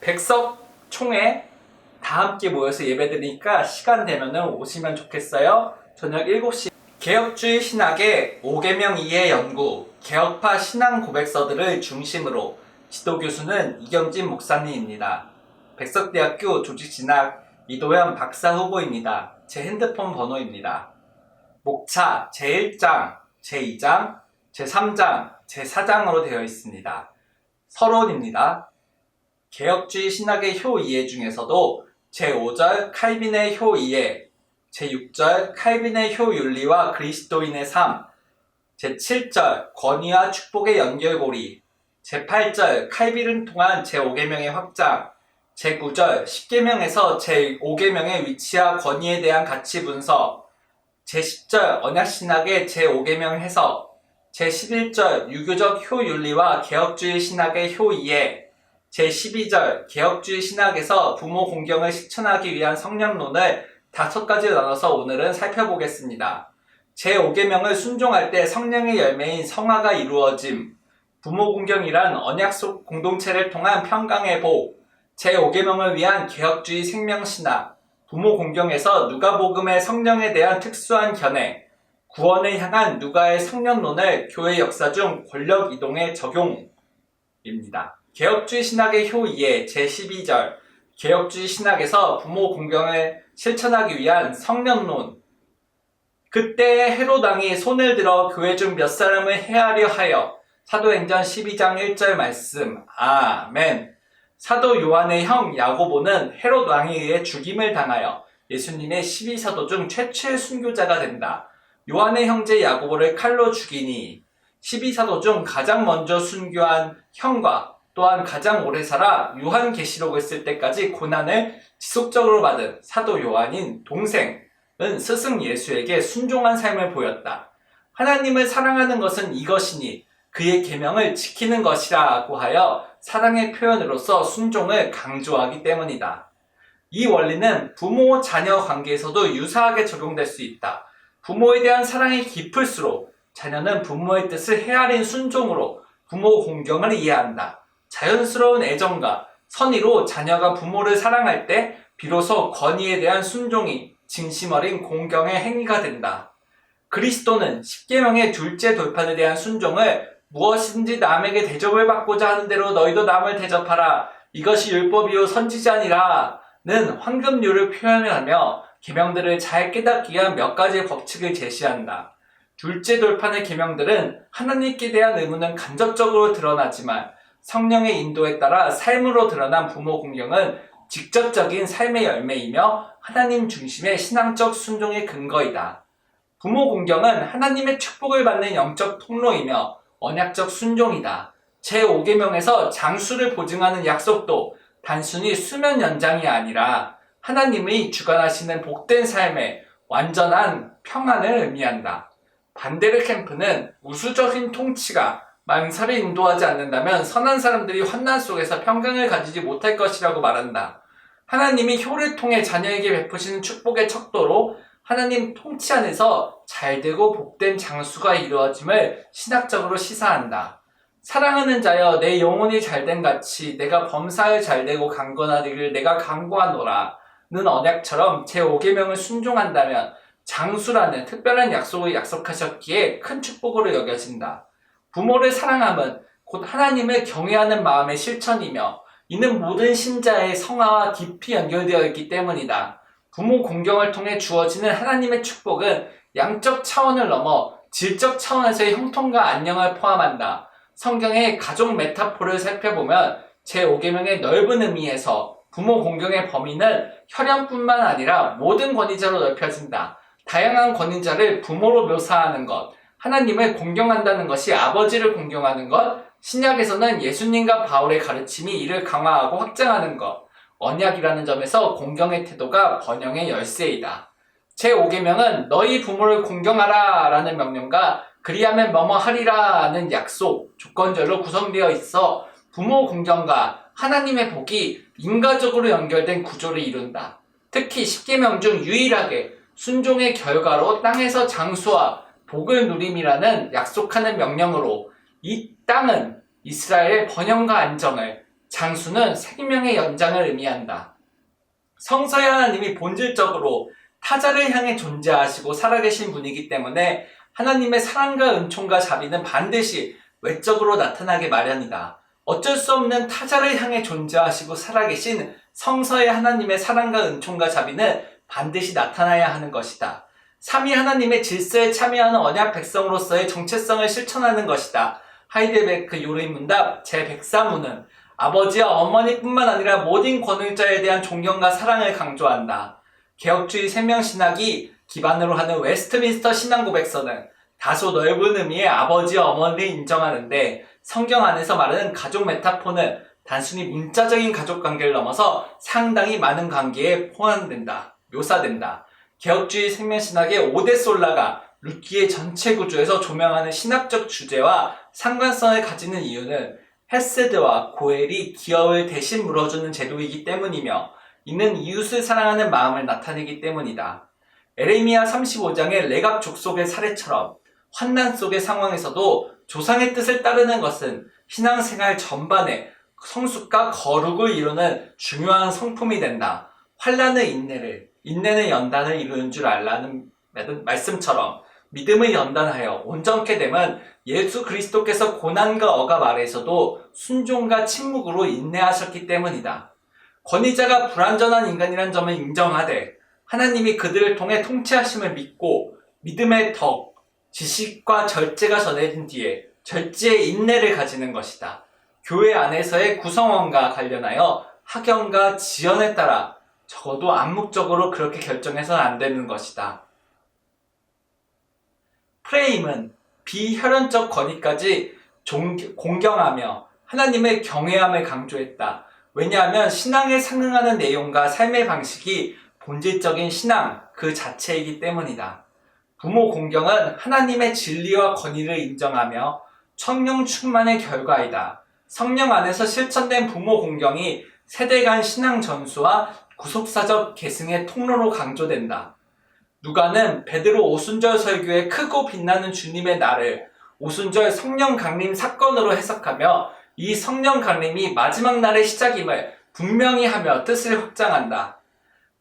백석 총회 다 함께 모여서 예배드리니까 시간 되면은 오시면 좋겠어요. 저녁 7시 개혁주의 신학의 5계명 이해 연구, 개혁파 신앙 고백서들을 중심으로 지도교수는 이경진 목사님입니다. 백석대학교 조직신학 이도현 박사 후보입니다. 제 핸드폰 번호입니다. 목차 제1장, 제2장, 제3장, 제4장으로 되어 있습니다. 서론입니다. 개혁주의 신학의 효 이해 중에서도 제5절 칼빈의 효 이해, 제6절 칼빈의 효 윤리와 그리스도인의 삶, 제7절 권위와 축복의 연결고리, 제8절 칼빈을 통한 제5계명의 확장, 제9절 10계명에서 제5계명의 위치와 권위에 대한 가치 분석, 제10절 언약신학의 제5계명 해석, 제11절 유교적 효 윤리와 개혁주의 신학의 효 이해, 제12절 개혁주의 신학에서 부모 공경을 실천하기 위한 성령론을 5가지로 나눠서 오늘은 살펴보겠습니다. 제5계명을 순종할 때 성령의 열매인 성화가 이루어짐, 부모 공경이란 언약 속 공동체를 통한 평강의 복, 제5계명을 위한 개혁주의 생명신학, 부모 공경에서 누가복음의 성령에 대한 특수한 견해, 구원을 향한 누가의 성령론을 교회 역사 중 권력 이동의 적용입니다. 개혁주의 신학의 효 이해 제12절 개혁주의 신학에서 부모 공경을 실천하기 위한 성령론. 그때 헤롯 왕이 손을 들어 교회 중 몇 사람을 해하려 하여. 사도행전 12장 1절 말씀. 아멘. 사도 요한의 형 야고보는 헤롯 왕에 의해 죽임을 당하여 예수님의 12사도 중 최초의 순교자가 된다. 요한의 형제 야고보를 칼로 죽이니 12사도 중 가장 먼저 순교한 형과 또한 가장 오래 살아 요한계시록을 쓸 때까지 고난을 지속적으로 받은 사도 요한인 동생은 스승 예수에게 순종한 삶을 보였다. 하나님을 사랑하는 것은 이것이니 그의 계명을 지키는 것이라고 하여 사랑의 표현으로서 순종을 강조하기 때문이다. 이 원리는 부모 자녀 관계에서도 유사하게 적용될 수 있다. 부모에 대한 사랑이 깊을수록 자녀는 부모의 뜻을 헤아린 순종으로 부모 공경을 이해한다. 자연스러운 애정과 선의로 자녀가 부모를 사랑할 때 비로소 권위에 대한 순종이 진심 어린 공경의 행위가 된다. 그리스도는 10계명의 둘째 돌판에 대한 순종을 무엇이든지 남에게 대접을 받고자 하는 대로 너희도 남을 대접하라. 이것이 율법이요 선지자니라 는 황금률을 표현하며 계명들을 잘 깨닫기 위한 몇 가지의 법칙을 제시한다. 둘째 돌판의 계명들은 하나님께 대한 의무는 간접적으로 드러나지만 성령의 인도에 따라 삶으로 드러난 부모 공경은 직접적인 삶의 열매이며 하나님 중심의 신앙적 순종의 근거이다. 부모 공경은 하나님의 축복을 받는 영적 통로이며 언약적 순종이다. 제5계명에서 장수를 보증하는 약속도 단순히 수면 연장이 아니라 하나님의 주관하시는 복된 삶의 완전한 평안을 의미한다. 반데르 캠프는 우수적인 통치가 만사를 인도하지 않는다면 선한 사람들이 환난 속에서 평강을 가지지 못할 것이라고 말한다. 하나님이 효를 통해 자녀에게 베푸시는 축복의 척도로 하나님 통치 안에서 잘되고 복된 장수가 이루어짐을 신학적으로 시사한다. 사랑하는 자여 내 영혼이 잘된 같이 내가 범사에 잘되고 강건하리를 내가 강구하노라 는 언약처럼 제5계명을 순종한다면 장수라는 특별한 약속을 약속하셨기에 큰 축복으로 여겨진다. 부모를 사랑함은 곧 하나님을 경외하는 마음의 실천이며 이는 모든 신자의 성화와 깊이 연결되어 있기 때문이다. 부모 공경을 통해 주어지는 하나님의 축복은 양적 차원을 넘어 질적 차원에서의 형통과 안녕을 포함한다. 성경의 가족 메타포를 살펴보면 제5계명의 넓은 의미에서 부모 공경의 범위는 혈연뿐만 아니라 모든 권위자로 넓혀진다. 다양한 권위자를 부모로 묘사하는 것, 하나님을 공경한다는 것이 아버지를 공경하는 것, 신약에서는 예수님과 바울의 가르침이 이를 강화하고 확장하는 것, 언약이라는 점에서 공경의 태도가 번영의 열쇠이다. 제5계명은 너희 부모를 공경하라 라는 명령과 그리하면 뭐뭐 하리라는 약속, 조건절로 구성되어 있어 부모 공경과 하나님의 복이 인과적으로 연결된 구조를 이룬다. 특히 10계명 중 유일하게 순종의 결과로 땅에서 장수와 복을 누림이라는 약속하는 명령으로 이 땅은 이스라엘의 번영과 안정을 장수는 생명의 연장을 의미한다. 성서의 하나님이 본질적으로 타자를 향해 존재하시고 살아계신 분이기 때문에 하나님의 사랑과 은총과 자비는 반드시 외적으로 나타나게 마련이다. 어쩔 수 없는 타자를 향해 존재하시고 살아계신 성서의 하나님의 사랑과 은총과 자비는 반드시 나타나야 하는 것이다. 삼위 하나님의 질서에 참여하는 언약 백성으로서의 정체성을 실천하는 것이다. 하이델베르크 요리문답 제103호는 아버지와 어머니뿐만 아니라 모든 권위자에 대한 존경과 사랑을 강조한다. 개혁주의 생명신학이 기반으로 하는 웨스트민스터 신앙고백서는 다소 넓은 의미의 아버지와 어머니를 인정하는데 성경 안에서 말하는 가족 메타포는 단순히 문자적인 가족관계를 넘어서 상당히 많은 관계에 포함된다. 묘사된다. 개혁주의 생명신학의 오데솔라가 룻기의 전체 구조에서 조명하는 신학적 주제와 상관성을 가지는 이유는 헤세드와 고엘이 기업을 대신 물어주는 제도이기 때문이며 이는 이웃을 사랑하는 마음을 나타내기 때문이다. 에레미야 35장의 레갑 족속의 사례처럼 환난 속의 상황에서도 조상의 뜻을 따르는 것은 신앙생활 전반에 성숙과 거룩을 이루는 중요한 성품이 된다. 환난의 인내는 연단을 이루는 줄 알라는 말씀처럼 믿음을 연단하여 온전케 되면 예수 그리스도께서 고난과 억압 아래에서도 순종과 침묵으로 인내하셨기 때문이다. 권위자가 불완전한 인간이라는 점을 인정하되 하나님이 그들을 통해 통치하심을 믿고 믿음의 덕, 지식과 절제가 전해진 뒤에 절제의 인내를 가지는 것이다. 교회 안에서의 구성원과 관련하여 학연과 지연에 따라 적어도 암묵적으로 그렇게 결정해서는 안 되는 것이다. 프레임은 비혈연적 권위까지 공경하며 하나님의 경외함을 강조했다. 왜냐하면 신앙에 상응하는 내용과 삶의 방식이 본질적인 신앙 그 자체이기 때문이다. 부모 공경은 하나님의 진리와 권위를 인정하며 성령 충만의 결과이다. 성령 안에서 실천된 부모 공경이 세대 간 신앙 전수와 구속사적 계승의 통로로 강조된다. 누가는 베드로 오순절 설교에 크고 빛나는 주님의 날을 오순절 성령 강림 사건으로 해석하며 이 성령 강림이 마지막 날의 시작임을 분명히 하며 뜻을 확장한다.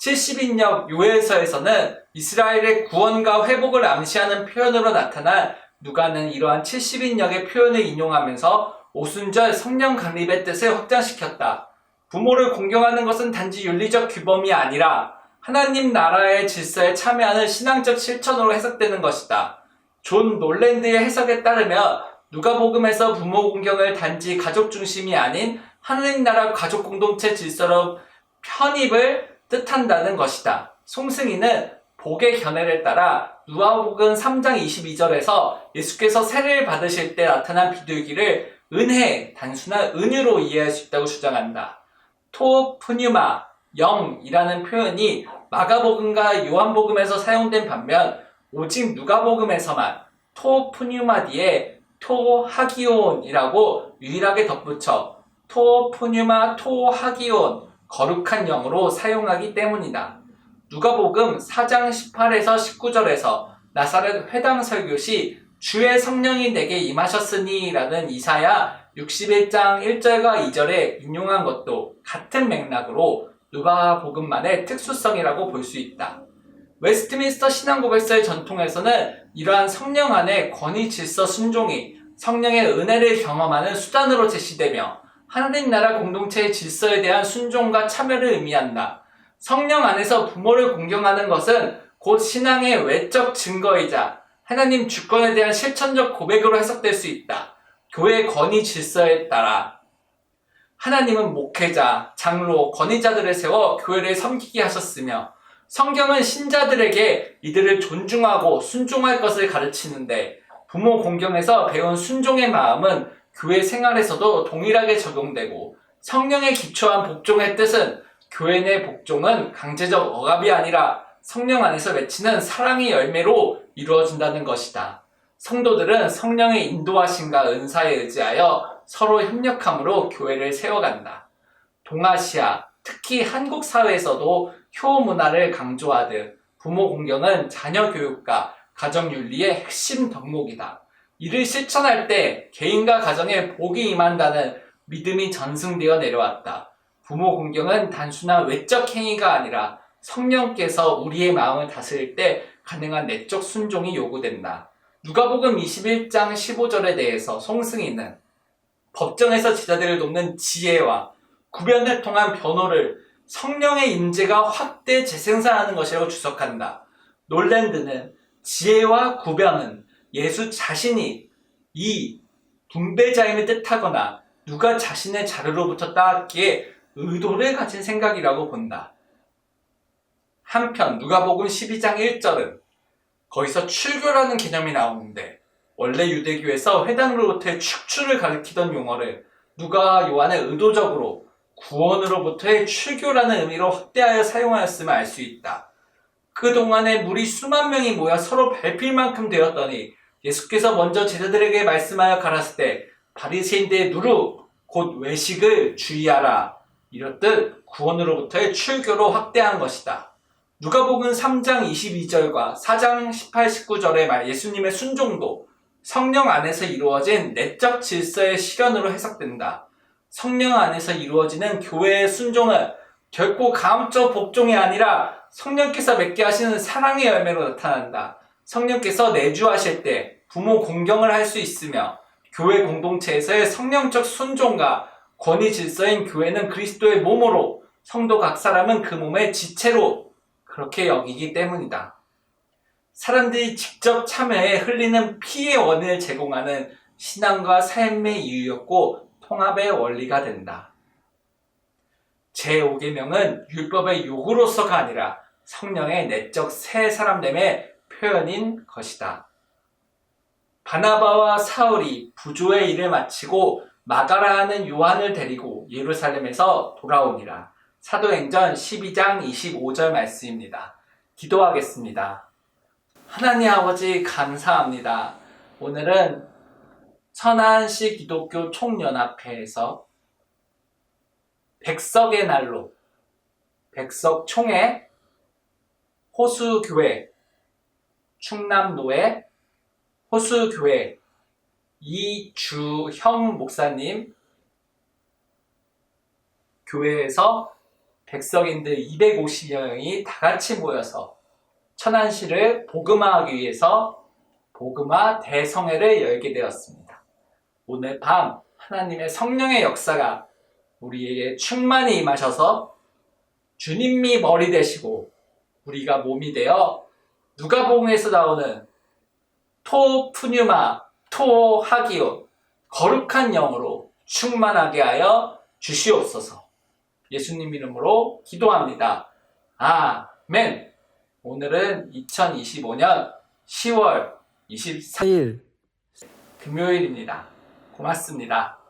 70인역 요엘서에서는 이스라엘의 구원과 회복을 암시하는 표현으로 나타난 누가는 이러한 70인역의 표현을 인용하면서 오순절 성령 강림의 뜻을 확장시켰다. 부모를 공경하는 것은 단지 윤리적 규범이 아니라 하나님 나라의 질서에 참여하는 신앙적 실천으로 해석되는 것이다. 존 놀랜드의 해석에 따르면 누가복음에서 부모 공경을 단지 가족 중심이 아닌 하나님 나라 가족 공동체 질서로 편입을 뜻한다는 것이다. 송승희는 복의 견해를 따라 누가복음 3장 22절에서 예수께서 세례를 받으실 때 나타난 비둘기를 은혜, 단순한 은유로 이해할 수 있다고 주장한다. 토프뉴마, 영이라는 표현이 마가복음과 요한복음에서 사용된 반면 오직 누가복음에서만 토프뉴마 뒤에 토하기온이라고 유일하게 덧붙여 토프뉴마 토하기온 거룩한 영으로 사용하기 때문이다. 누가복음 4장 18에서 19절에서 나사렛 회당 설교 시 주의 성령이 내게 임하셨으니 라는 이사야 61장 1절과 2절에 인용한 것도 같은 맥락으로 누가복음만의 특수성이라고 볼 수 있다. 웨스트민스터 신앙고백서의 전통에서는 이러한 성령 안의 권위 질서 순종이 성령의 은혜를 경험하는 수단으로 제시되며 하나님 나라 공동체의 질서에 대한 순종과 참여를 의미한다. 성령 안에서 부모를 공경하는 것은 곧 신앙의 외적 증거이자 하나님 주권에 대한 실천적 고백으로 해석될 수 있다. 교회 권위 질서에 따라 하나님은 목회자, 장로, 권위자들을 세워 교회를 섬기게 하셨으며 성경은 신자들에게 이들을 존중하고 순종할 것을 가르치는데 부모 공경에서 배운 순종의 마음은 교회 생활에서도 동일하게 적용되고 성령에 기초한 복종의 뜻은 교회 내 복종은 강제적 억압이 아니라 성령 안에서 맺히는 사랑의 열매로 이루어진다는 것이다. 성도들은 성령의 인도하심과 은사에 의지하여 서로 협력함으로 교회를 세워간다. 동아시아, 특히 한국 사회에서도 효 문화를 강조하듯 부모 공경은 자녀 교육과 가정 윤리의 핵심 덕목이다. 이를 실천할 때 개인과 가정에 복이 임한다는 믿음이 전승되어 내려왔다. 부모 공경은 단순한 외적 행위가 아니라 성령께서 우리의 마음을 다스릴 때 가능한 내적 순종이 요구된다. 누가복음 21장 15절에 대해서 송승희는 법정에서 제자들을 돕는 지혜와 구변을 통한 변호를 성령의 임재가 확대 재생산하는 것이라고 주석한다. 놀랜드는 지혜와 구변은 예수 자신이 이 분배자임을 뜻하거나 누가 자신의 자료로부터 따왔기에 의도를 가진 생각이라고 본다. 한편 누가복음 12장 1절은 거기서 출교라는 개념이 나오는데 원래 유대교에서 회당으로부터의 축출을 가리키던 용어를 누가 요한은 의도적으로 구원으로부터의 출교라는 의미로 확대하여 사용하였음을 알 수 있다. 그동안에 무리 수만 명이 모여 서로 밟힐 만큼 되었더니 예수께서 먼저 제자들에게 말씀하여 가라사대 때 바리새인들의 누룩 곧 외식을 주의하라 이렇듯 구원으로부터의 출교로 확대한 것이다. 누가복음 3장 22절과 4장 18, 19절의 말 예수님의 순종도 성령 안에서 이루어진 내적 질서의 실현으로 해석된다. 성령 안에서 이루어지는 교회의 순종은 결코 감적 복종이 아니라 성령께서 맺게 하시는 사랑의 열매로 나타난다. 성령께서 내주하실 때 부모 공경을 할 수 있으며 교회 공동체에서의 성령적 순종과 권위 질서인 교회는 그리스도의 몸으로 성도 각 사람은 그 몸의 지체로 그렇게 여기기 때문이다. 사람들이 직접 참여해 흘리는 피의 원인을 제공하는 신앙과 삶의 이유였고 통합의 원리가 된다. 제5계명은 율법의 요구로서가 아니라 성령의 내적 새 사람됨의 표현인 것이다. 바나바와 사울이 부조의 일을 마치고 마가라 하는 요한을 데리고 예루살렘에서 돌아오니라. 사도행전 12장 25절 말씀입니다. 기도하겠습니다. 하나님 아버지 감사합니다. 오늘은 천안시 기독교 총연합회에서 백석의 날로 백석총회 호수교회 충남도의 호수교회 이주형 목사님 교회에서 백석인들 250여 명이 다 같이 모여서 천안시를 복음화하기 위해서 복음화 대성회를 열게 되었습니다. 오늘 밤 하나님의 성령의 역사가 우리에게 충만히 임하셔서 주님이 머리 되시고 우리가 몸이 되어 누가복음에서 나오는 토푸뉴마 토하기오 거룩한 영으로 충만하게 하여 주시옵소서. 예수님 이름으로 기도합니다. 아멘. 오늘은 2025년 10월 24일 금요일입니다. 고맙습니다.